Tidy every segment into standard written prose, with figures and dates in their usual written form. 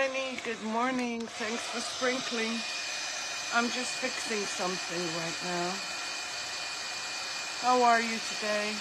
Rennie, good morning. Thanks for sprinkling. I'm just fixing something right now. How are you today?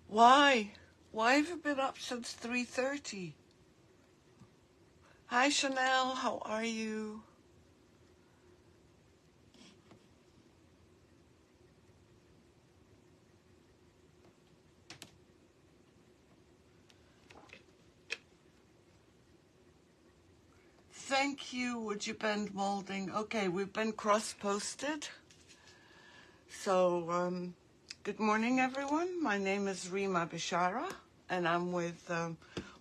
Why? Why have you been up since 3:30? Hi Chanel, how are you? Thank you, WoodUBend Molding. Okay, we've been cross-posted. So, good morning everyone. My name is Rima Bishara and I'm with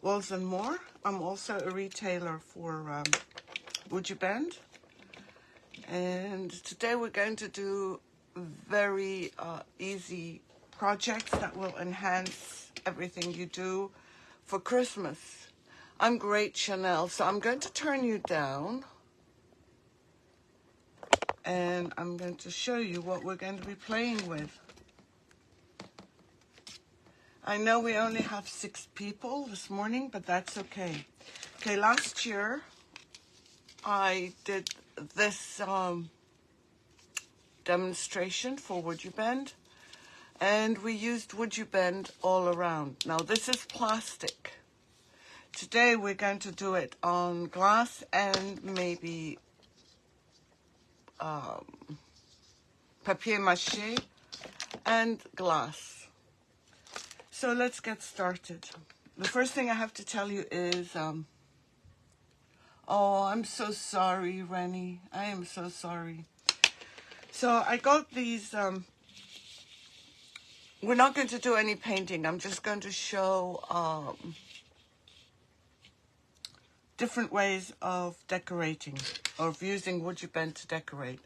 Walls and More. I'm also a retailer for WoodUBend. And today we're going to do very easy projects that will enhance everything you do for Christmas. I'm Great Chanel, so I'm going to turn you down and I'm going to show you what we're going to be playing with. I know we only have 6 people this morning, but that's okay. Okay, last year I did this demonstration for WoodUBend, and we used WoodUBend all around. Now this is plastic. Today we're going to do it on glass and maybe papier mache and glass. So let's get started. The first thing I have to tell you is, oh, I'm so sorry, Rennie. I am so sorry. So I got these, we're not going to do any painting. I'm just going to show different ways of decorating, or of using WoodUBend to decorate.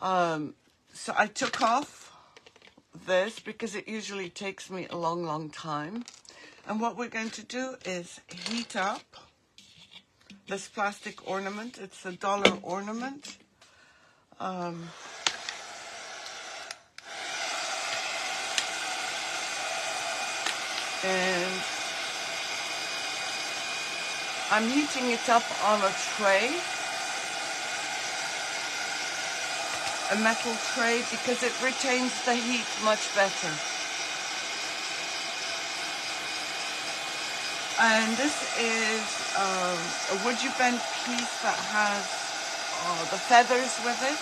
So I took off this because it usually takes me a long time. And what we're going to do is heat up this plastic ornament. It's a $1 ornament. And I'm heating it up on a tray, a metal tray, because it retains the heat much better. And this is a WoodUBend piece that has the feathers with it,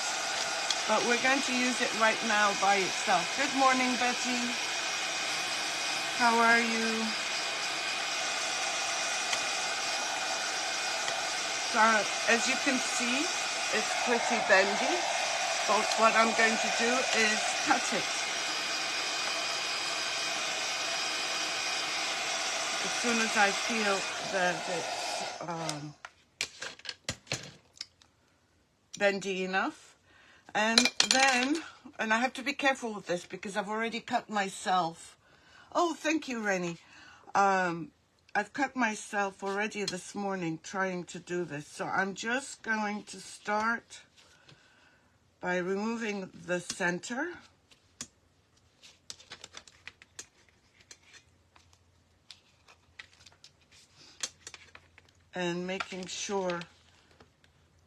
but we're going to use it right now by itself. Good morning, Betty. How are you? So as you can see, it's pretty bendy, but what I'm going to do is cut it. As soon as I feel that it's bendy enough. And then, and I have to be careful with this because I've already cut myself. Oh, thank you, Rennie. I've cut myself already this morning trying to do this. So I'm just going to start by removing the center. And making sure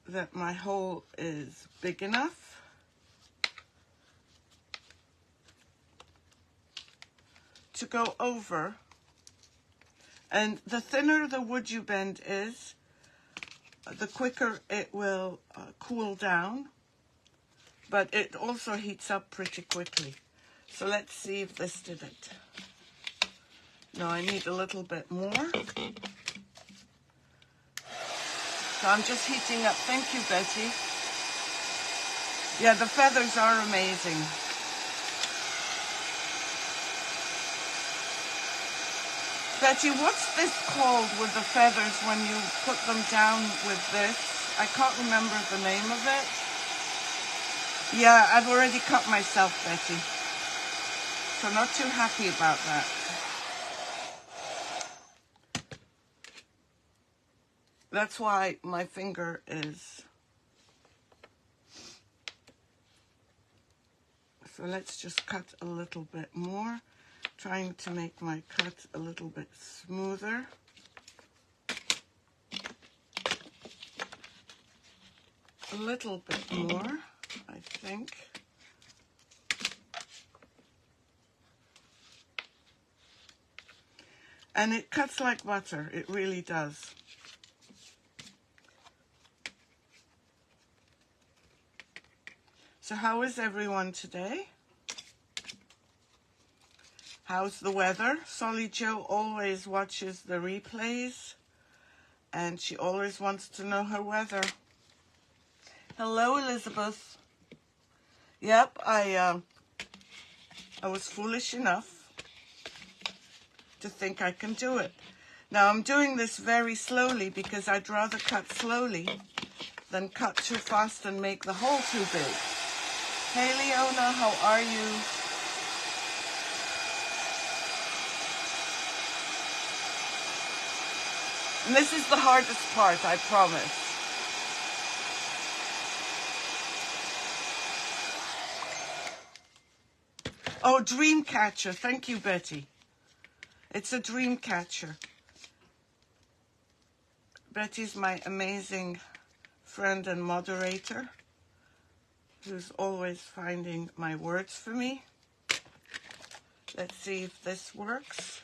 that my hole is big enough. To go over And the thinner the WoodUBend is, the quicker it will cool down, but it also heats up pretty quickly. So let's see if this did it. No, I need a little bit more. So I'm just heating up. Thank you, Betty. Yeah, the feathers are amazing. Betty, what's this called with the feathers when you put them down with this? I can't remember the name of it. Yeah, I've already cut myself, Betty. So not too happy about that. That's why my finger is... So let's just cut a little bit more, trying to make my cut a little bit smoother. A little bit more, I think. And it cuts like butter, it really does. So how is everyone today? How's the weather? Solly Jo always watches the replays and she always wants to know her weather. Hello, Elizabeth. Yep, I was foolish enough to think I can do it. Now I'm doing this very slowly because I'd rather cut slowly than cut too fast and make the hole too big. Hey Leona, how are you? And this is the hardest part, I promise. Oh, dream catcher. Thank you, Betty. It's a dream catcher. Betty's my amazing friend and moderator, who's always finding my words for me. Let's see if this works.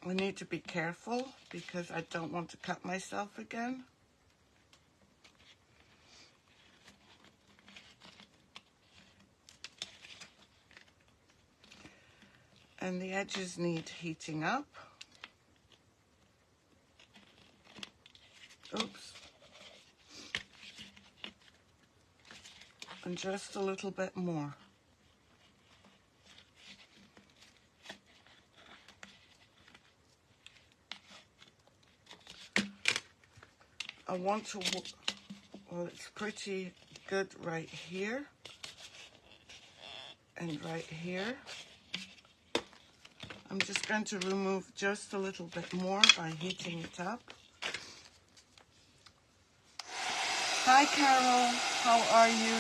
I need to be careful because I don't want to cut myself again. And the edges need heating up. Oops. And just a little bit more. I want to, well, it's pretty good right here and right here. I'm just going to remove just a little bit more by heating it up. Hi Carol, how are you?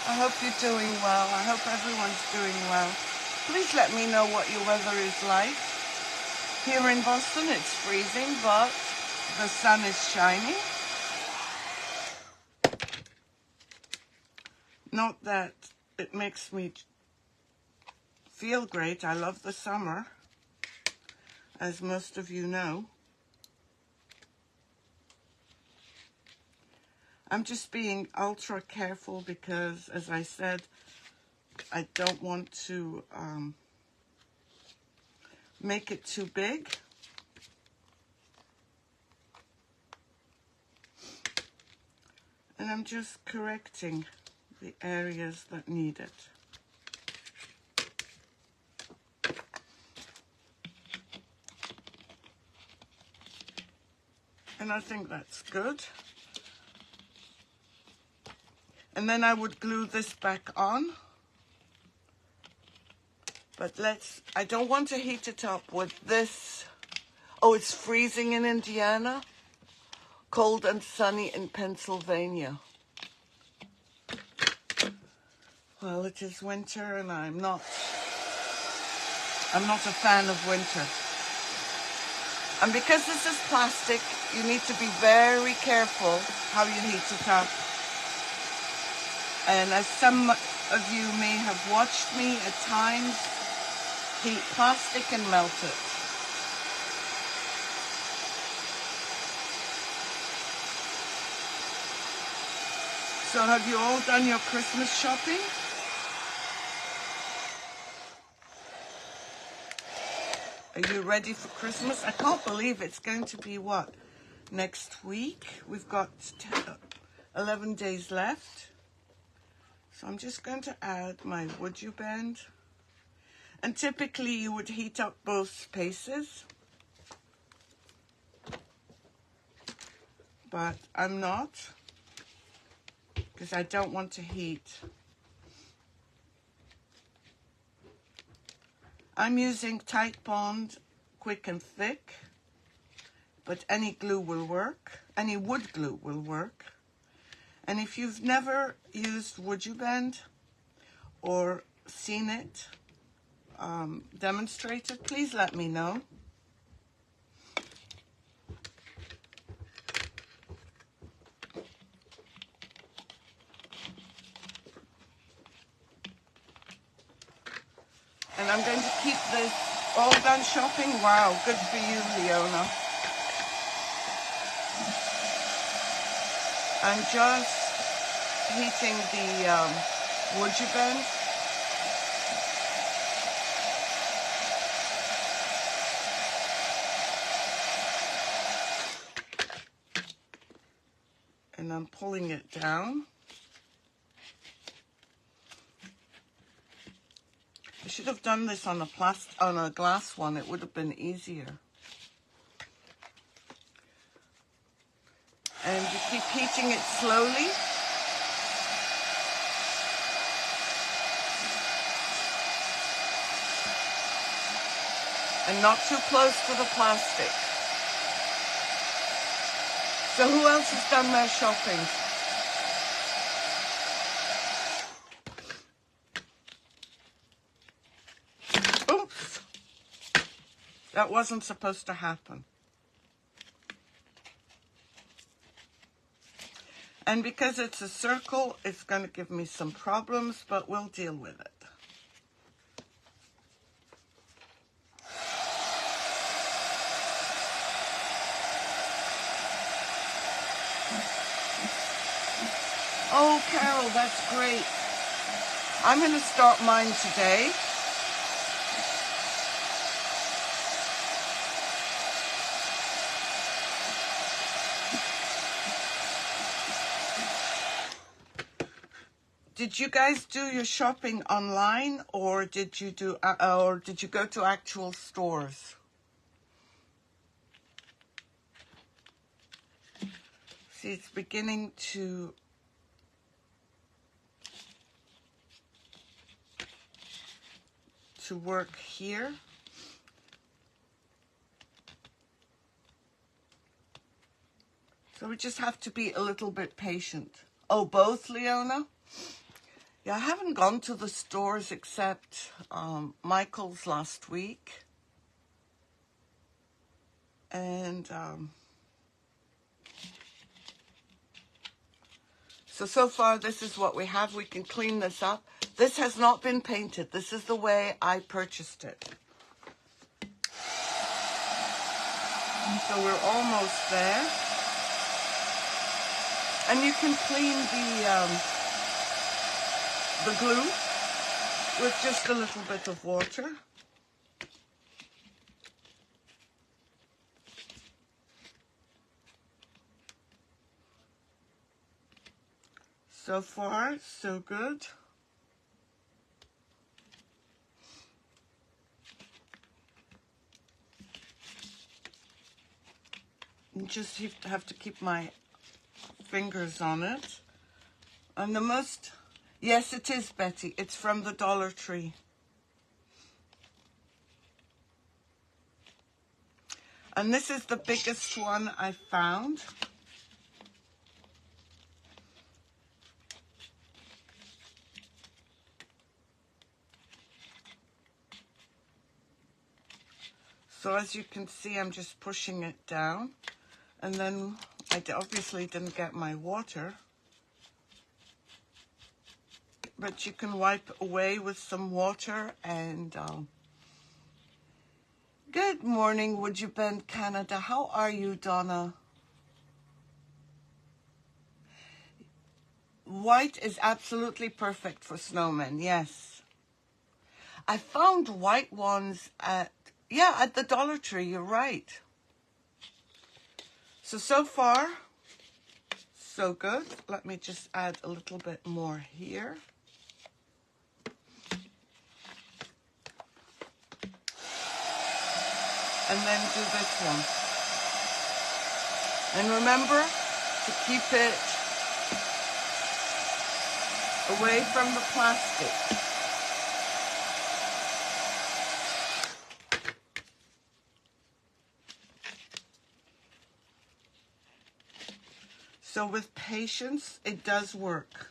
I hope you're doing well. I hope everyone's doing well. Please let me know what your weather is like. Here in Boston it's freezing, but the sun is shining. Not that it makes me feel great. I love the summer, as most of you know. I'm just being ultra careful because, as I said, I don't want to make it too big. And I'm just correcting the areas that need it. And I think that's good. And then I would glue this back on. But I don't want to heat it up with this. Oh, it's freezing in Indiana. Cold and sunny in Pennsylvania. Well, it is winter and I'm not a fan of winter. And because this is plastic, you need to be very careful how you heat it up. And as some of you may have watched me at times heat plastic and melt it. So have you all done your Christmas shopping? Are you ready for Christmas? I can't believe it's going to be what? Next week? We've got 11 days left. So I'm just going to add my WoodUBend. And typically you would heat up both spaces. But I'm not, because I don't want to heat. I'm using Tight Bond Quick and Thick, but any glue will work. Any wood glue will work. And if you've never used WoodUBend or seen it demonstrated, please let me know. And I'm going to keep this all done shopping. Wow, good for you, Leona. I'm just heating the WoodUBend. And I'm pulling it down. I should have done this on a glass one. It would have been easier. And you keep heating it slowly. And not too close to the plastic. So who else has done their shopping? Oops. That wasn't supposed to happen. And because it's a circle, it's going to give me some problems, but we'll deal with it. Oh, Carol, that's great. I'm going to start mine today. Did you guys do your shopping online, or did you go to actual stores? See, it's beginning to work here. So we just have to be a little bit patient. Oh, both, Leona? Yeah, I haven't gone to the stores except Michael's last week. And so far this is what we have. We can clean this up. This has not been painted. This is the way I purchased it. So we're almost there. And you can clean the glue with just a little bit of water. So far, so good. You just have to keep my fingers on it. And the most, yes, it is, Betty. It's from the Dollar Tree. And this is the biggest one I found. So as you can see, I'm just pushing it down. And then I obviously didn't get my water. but you can wipe away with some water. And good morning, WoodUBend, Canada. How are you, Donna? White is absolutely perfect for snowmen, yes. I found white ones at the Dollar Tree, you're right. So far, so good. Let me just add a little bit more here. And then do this one. And remember to keep it away from the plastic. So with patience, it does work.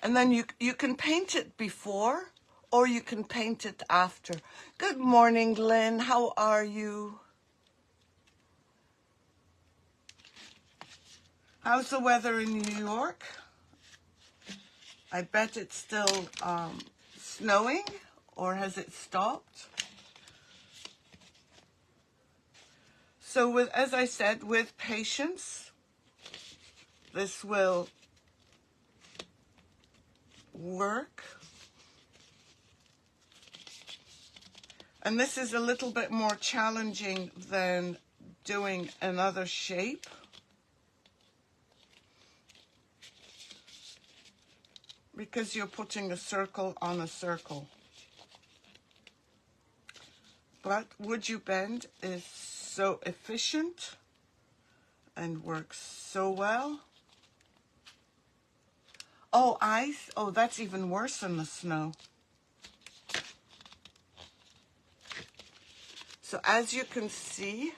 And then you can paint it before or you can paint it after. Good morning, Lynn. How are you? How's the weather in New York? I bet it's still snowing, or has it stopped? So with, as I said, with patience, this will work. And this is a little bit more challenging than doing another shape. Because you're putting a circle on a circle. But WoodUBend is so efficient and works so well. Oh, ice. Oh, that's even worse than the snow. So as you can see,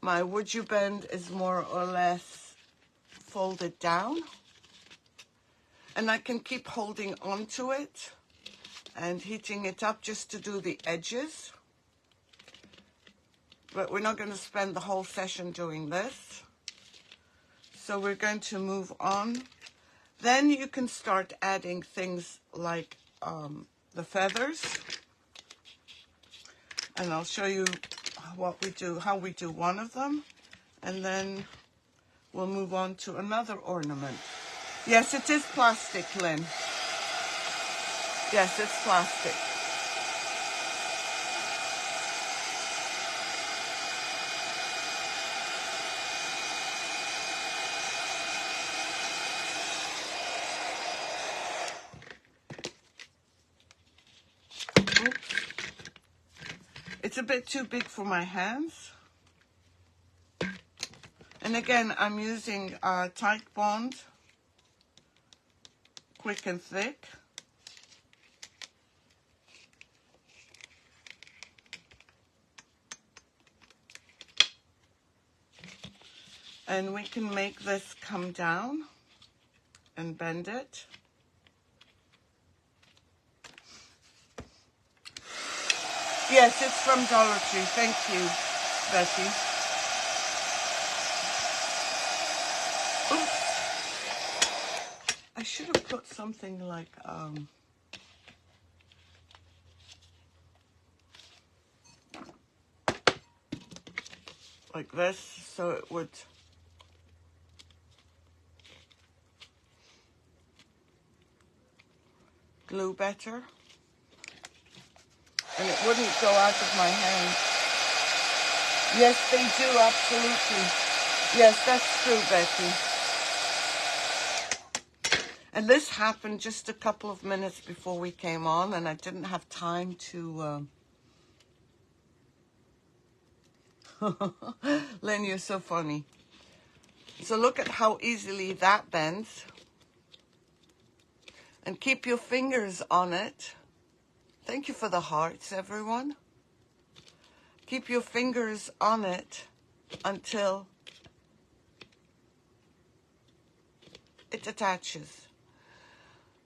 my WoodUBend is more or less folded down. And I can keep holding onto it and heating it up just to do the edges. But we're not going to spend the whole session doing this. So we're going to move on. Then you can start adding things like the feathers. And I'll show you what we do, how we do one of them. And then we'll move on to another ornament. Yes, it is plastic, Lynn. Yes, it's plastic. Oops. It's a bit too big for my hands. And again, I'm using Tight Bond, quick and thick. And we can make this come down and bend it. Yes, it's from Dollar Tree. Thank you, Betty. Oops. I should have put something like this, so it would glue better. And it wouldn't go out of my hand. Yes, they do, absolutely. Yes, that's true, Betty. And this happened just a couple of minutes before we came on, and I didn't have time to... Len, you're so funny. So look at how easily that bends. And keep your fingers on it. Thank you for the hearts, everyone. Keep your fingers on it until it attaches.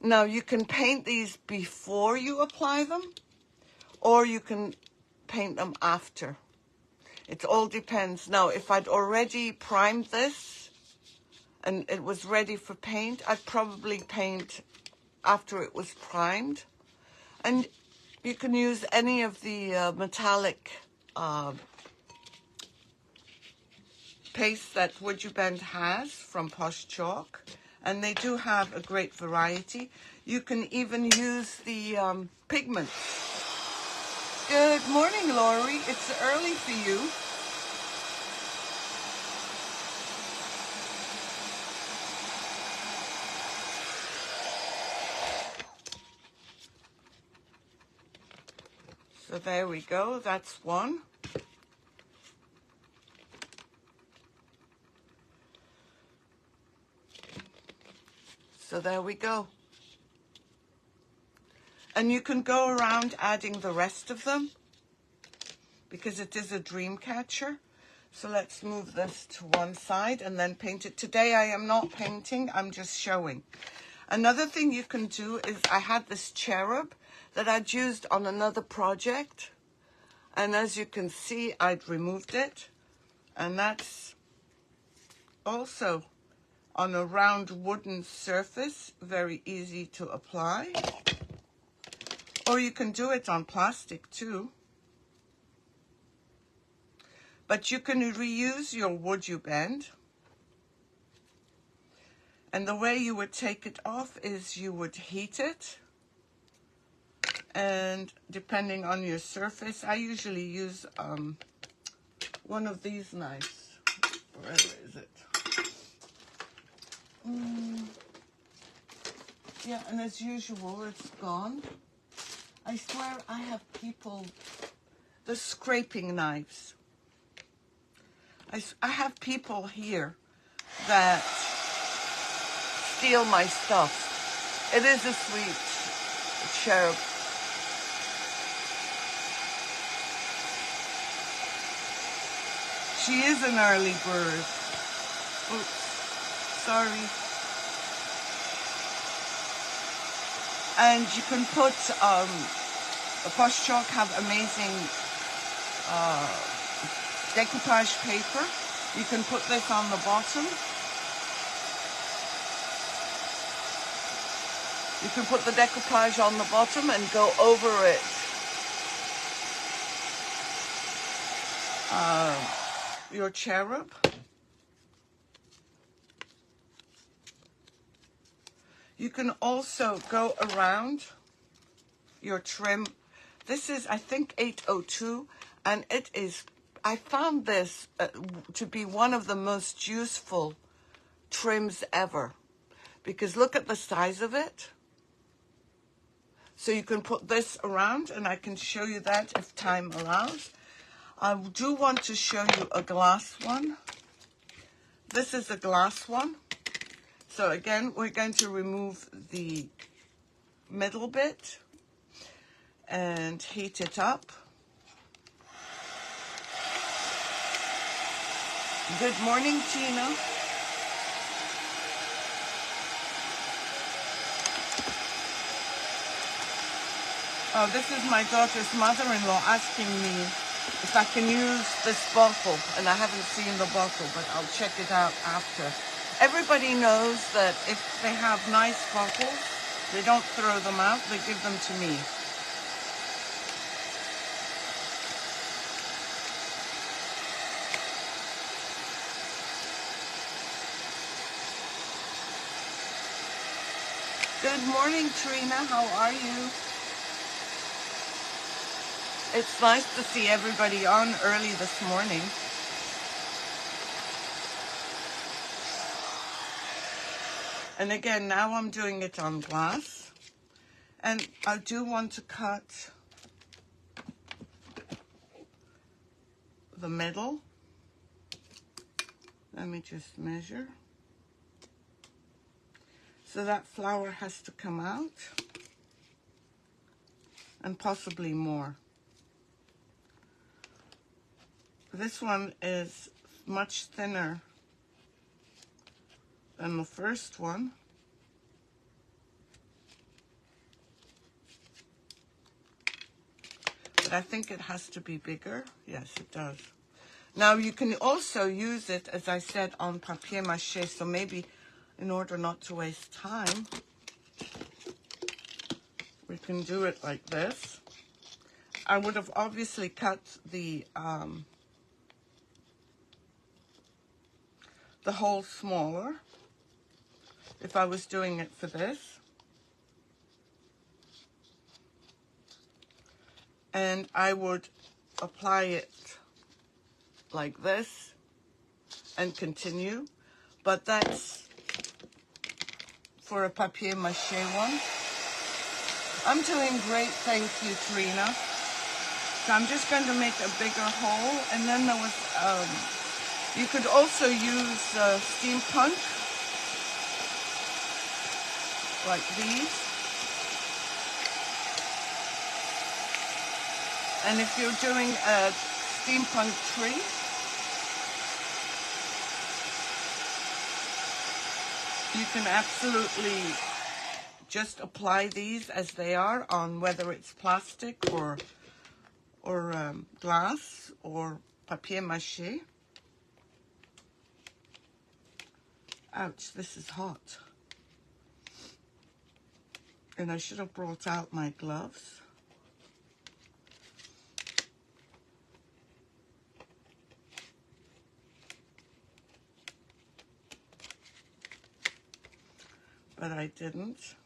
Now, you can paint these before you apply them, or you can paint them after. It all depends. Now, if I'd already primed this and it was ready for paint, I'd probably paint after it was primed. And you can use any of the metallic paste that WoodUBend has from Posh Chalk. And they do have a great variety. You can even use the pigments. Good morning, Lori. It's early for you. So there we go. That's one. So there we go. And you can go around adding the rest of them because it is a dream catcher. So let's move this to one side and then paint it. Today I am not painting, I'm just showing. Another thing you can do is I had this cherub that I'd used on another project. And as you can see, I'd removed it. And that's also on a round wooden surface, very easy to apply. Or you can do it on plastic too. But you can reuse your WoodUBend. And the way you would take it off is you would heat it. And depending on your surface, I usually use one of these knives. Where is it? Yeah, and as usual, it's gone. I swear I have people, the scraping knives. I have people here that steal my stuff. It is a sweet cherub. She is an early bird. Oops, sorry. And you can put, Posh Chalk have amazing decoupage paper. You can put this on the bottom. You can put the decoupage on the bottom and go over it. Your cherub. You can also go around your trim. This is, I think, 802, and it is, I found this to be one of the most useful trims ever, because look at the size of it. So you can put this around, and I can show you that if time allows. I do want to show you a glass one. This is a glass one. So again, we're going to remove the middle bit and heat it up. Good morning, Tina. Oh, this is my daughter's mother-in-law asking me if I can use this bottle, and I haven't seen the bottle, but I'll check it out after. Everybody knows that if they have nice bottles, they don't throw them out, they give them to me. Good morning, Trina. How are you? It's nice to see everybody on early this morning. And again, now I'm doing it on glass. And I do want to cut the middle. Let me just measure. So that flower has to come out. And possibly more. This one is much thinner than the first one. But I think it has to be bigger. Yes, it does. Now you can also use it, as I said, on papier mache, so maybe in order not to waste time, we can do it like this. I would have obviously cut the hole smaller if I was doing it for this. And I would apply it like this and continue, but that's for a papier mache one. I'm doing great, thank you, Trina. So I'm just going to make a bigger hole, and then there was, you could also use steampunk, like these. And if you're doing a steampunk tree, you can absolutely just apply these as they are on whether it's plastic or glass or papier mache. Ouch, this is hot. And I should have brought out my gloves. But I didn't.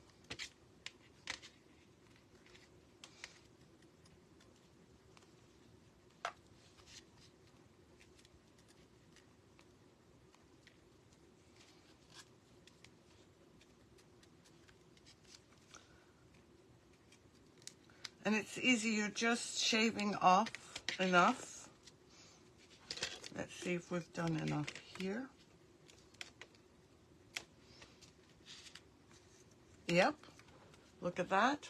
And it's easy, you're just shaving off enough. Let's see if we've done enough here. Yep, look at that.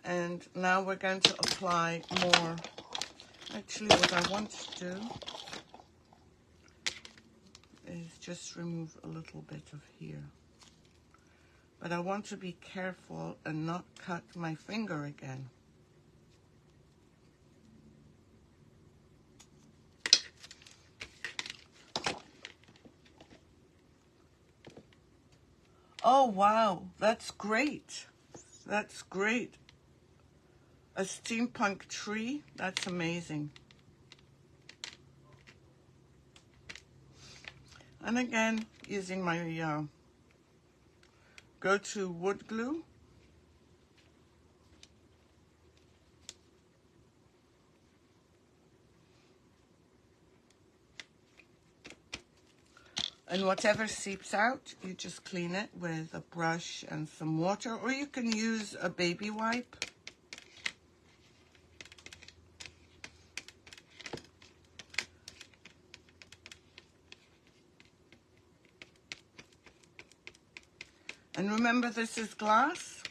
And now we're going to apply more. Actually, what I want to do is just remove a little bit of here. But I want to be careful and not cut my finger again. Oh, wow, that's great. That's great. A steampunk tree, that's amazing. And again, using my go-to wood glue. And whatever seeps out, you just clean it with a brush and some water, or you can use a baby wipe. And remember, this is glass,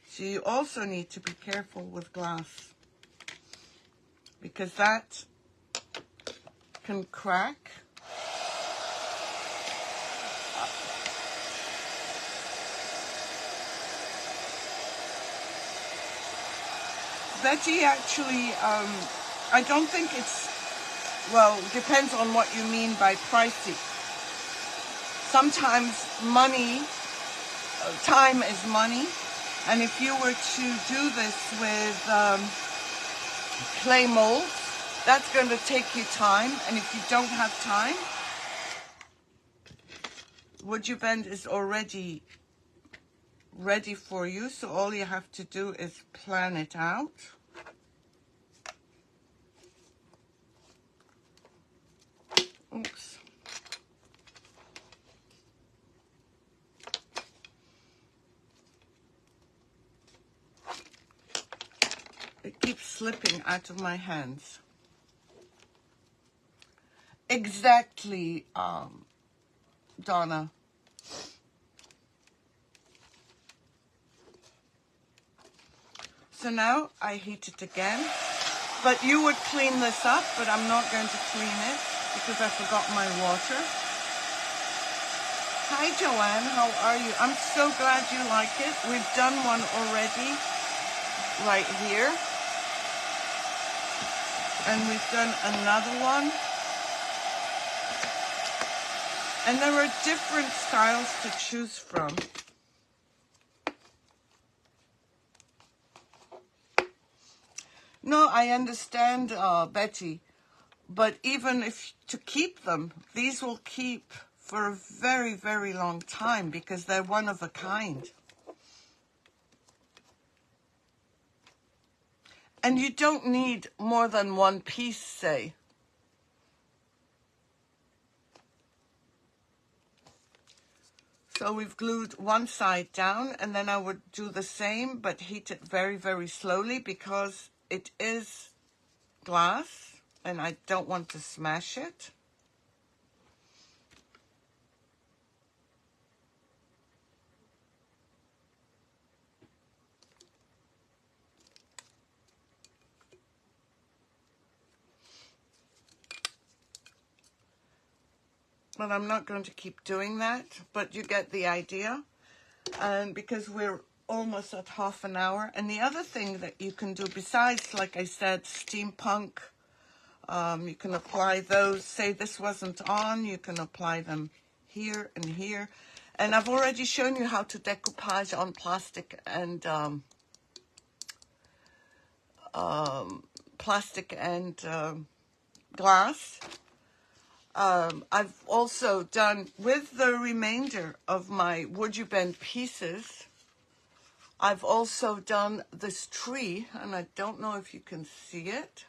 so you also need to be careful with glass, because that can crack. Betty actually, I don't think it's, well, depends on what you mean by pricey. Sometimes money, time is money, and if you were to do this with clay molds, that's going to take you time, and if you don't have time, WoodUBend is already ready for you, so all you have to do is plan it out. Oops. It keeps slipping out of my hands. Exactly, Donna. So now I heat it again, but you would clean this up, but I'm not going to clean it because I forgot my water. Hi Joanne, how are you? I'm so glad you like it. We've done one already right here. And we've done another one. And there are different styles to choose from. No, I understand, Betty, but even if to keep them, these will keep for a very, very long time because they're one of a kind. And you don't need more than one piece, say. So we've glued one side down, and then I would do the same, but heat it very, very slowly because it is glass and I don't want to smash it. But I'm not going to keep doing that, but you get the idea. And because we're almost at half an hour. And the other thing that you can do, besides, like I said, steampunk, you can apply those. Say this wasn't on, you can apply them here and here. And I've already shown you how to decoupage on plastic and glass. I've also done, with the remainder of my WoodUBend pieces, I've also done this tree, and I don't know if you can see it,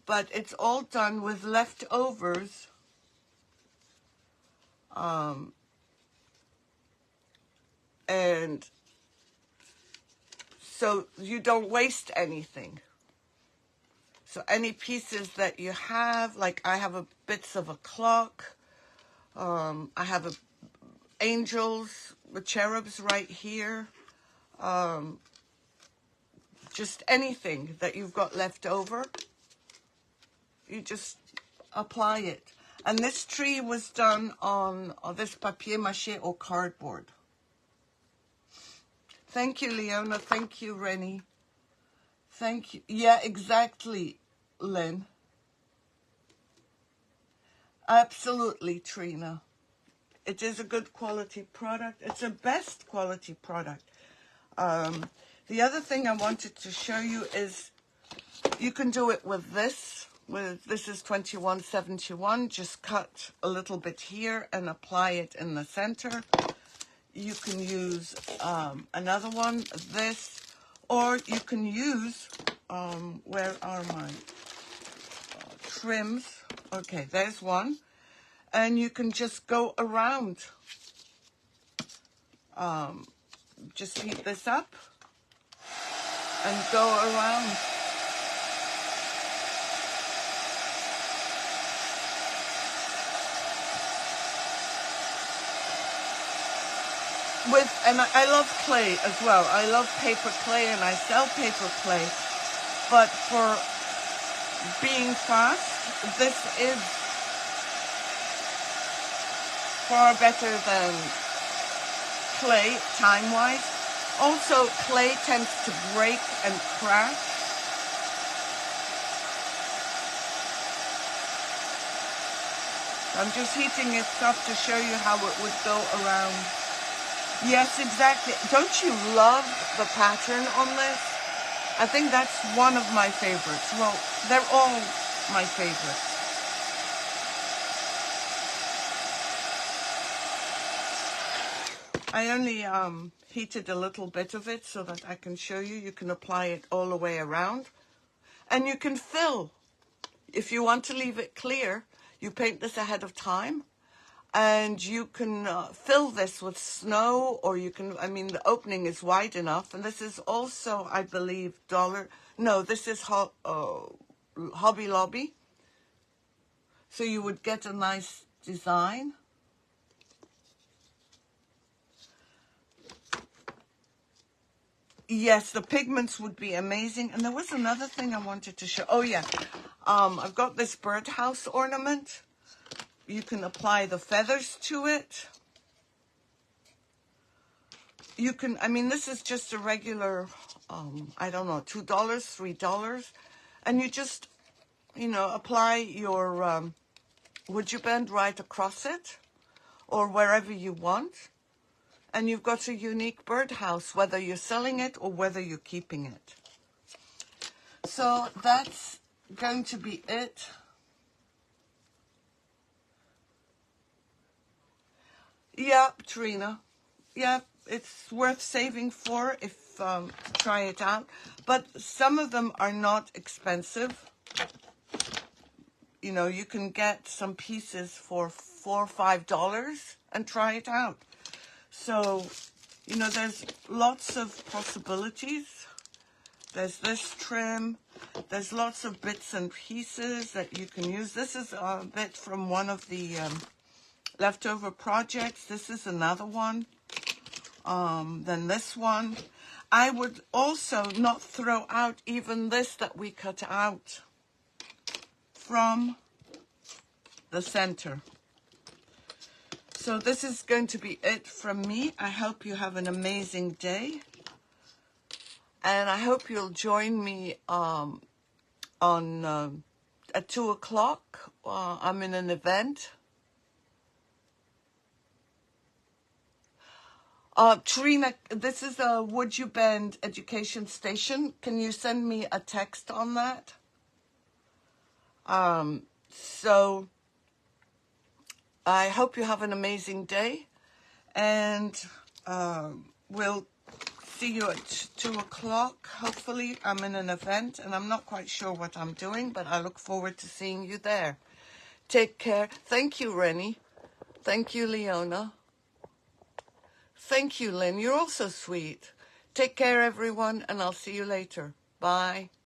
but it's all done with leftovers. And so you don't waste anything. So any pieces that you have, like I have bits of a clock, I have angels with cherubs right here, just anything that you've got left over, you just apply it. And this tree was done on this papier mache or cardboard. Thank you, Leona. Thank you, Rennie. Thank you. Yeah, exactly, Lynn. Absolutely, Trina. It is a good quality product. It's a best quality product. The other thing I wanted to show you is you can do it with this. This is 2171. Just cut a little bit here and apply it in the center. You can use another one, this, or you can use, where are my trims? Okay, there's one. And you can just go around. Just heat this up and go around. And I love clay as well. I love paper clay and I sell paper clay. But for being fast, this is far better than clay time-wise. Also, clay tends to break and crack. I'm just heating it up to show you how it would go around. Yes, exactly. Don't you love the pattern on this? I think that's one of my favorites. Well, they're all my favorites. I only heated a little bit of it so that I can show you. You can apply it all the way around. And you can fill. If you want to leave it clear, you paint this ahead of time. And you can fill this with snow, or you can, I mean, the opening is wide enough. And this is also, I believe, this is Hobby Lobby. So you would get a nice design. Yes, the pigments would be amazing. And there was another thing I wanted to show. Oh, yeah. I've got this birdhouse ornament. You can apply the feathers to it. You can, I mean, this is just a regular I don't know, $2, $3. And you just, you know, apply your WoodUBend right across it or wherever you want. And you've got a unique birdhouse, whether you're selling it or whether you're keeping it. So that's going to be it. Yeah, Trina. Yeah, it's worth saving for if try it out. But some of them are not expensive. You know, you can get some pieces for $4 or $5 and try it out. So, you know, there's lots of possibilities. There's this trim. There's lots of bits and pieces that you can use. This is a bit from one of the leftover projects. This is another one. Then this one. I would also not throw out even this that we cut out from the center. So this is going to be it from me. I hope you have an amazing day. And I hope you'll join me at 2 o'clock. I'm in an event. Trina, this is a WoodUBend education station. Can you send me a text on that? So I hope you have an amazing day, and we'll see you at 2 o'clock. Hopefully, I'm in an event, and I'm not quite sure what I'm doing, but I look forward to seeing you there. Take care. Thank you, Rennie. Thank you, Leona. Thank you, Lynn. You're also sweet. Take care, everyone, and I'll see you later. Bye.